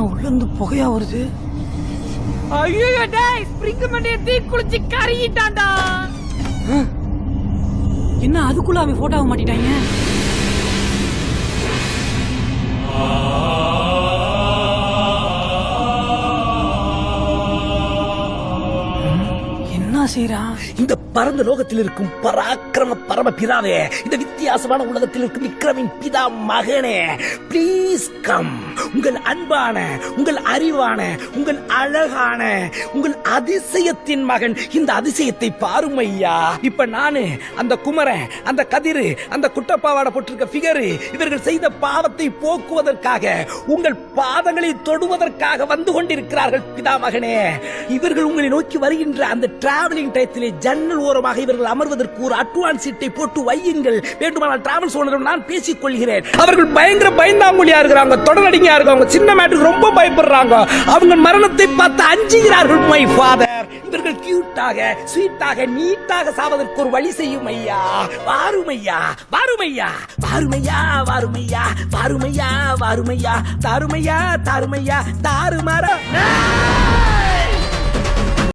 உள்ள இருந்து புகையா வருது. ஐயோ டேய், ஸ்ப்ரிங் மண்டைய தீ குளிச்சு கறிட்டான்டா. என்ன அதுக்குள்ள அவன் போட்டோவை மாட்டிட்டாங்க? என்ன செய்றான்? இந்த பரந்த லோகத்தில் இருக்கும் பராக்கிரம பரம பிதாவே, இந்த வித்தியாசமான உலகத்தில் இருக்கும் விக்ரமின் பிதா மகனே, ப்ளீஸ் கம். உங்கள் அன்பான, உங்கள் அறிவான, உங்கள் அழகான, உங்கள் அதிசயத்தின் மகன் இந்த அதிசயத்தை பாரும் ஐயா. இப்ப நானு அந்த குமரன், அந்த கதிரு, அந்த குட்டப்பாவாட போட்டிருக்க பிகரு இவர்கள் செய்த பாவத்தை போக்குவதற்காக உங்கள் பாதங்களை தொடுவதற்காக வந்து கொண்டிருக்கிறார்கள் பிதா மகனே. இவர்கள் உங்களை நோக்கி வருகின்ற அந்த டிராவலிங் டயத்திலே ஜன்னல் ஓரமாக இவர்கள் அமர்வதற்கு ஒரு அட்வான்ஸ் சீட்டை போட்டு வையுங்கள். வேண்டுமானால் டிராவல்ஸ் ஓனரிடம் நான் பேசிக் கொள்கிறேன். அவர்கள் பயங்கர பயந்தாங்குழியா இருக்கிறாங்க, தொடரடிங்கா இருக்காங்க, சின்ன மேட்டருக்கு ரொம்ப பயப்படுறாங்க. அவங்க மரணத்தை பார்த்து அஞ்சுகிறார்கள் மை ஃபாதர். இவர்கள் கியூட்டாக, ஸ்வீட்டாக, நீட்டாக சாவதற்கு ஒரு வழி செய்யும் ஐயா. வாருமையா, வாருமையா, வாருமையா, வாருமையா, வாருமையா, வாருமையா, தாருமையா, தாருமையா, தாருமாரா.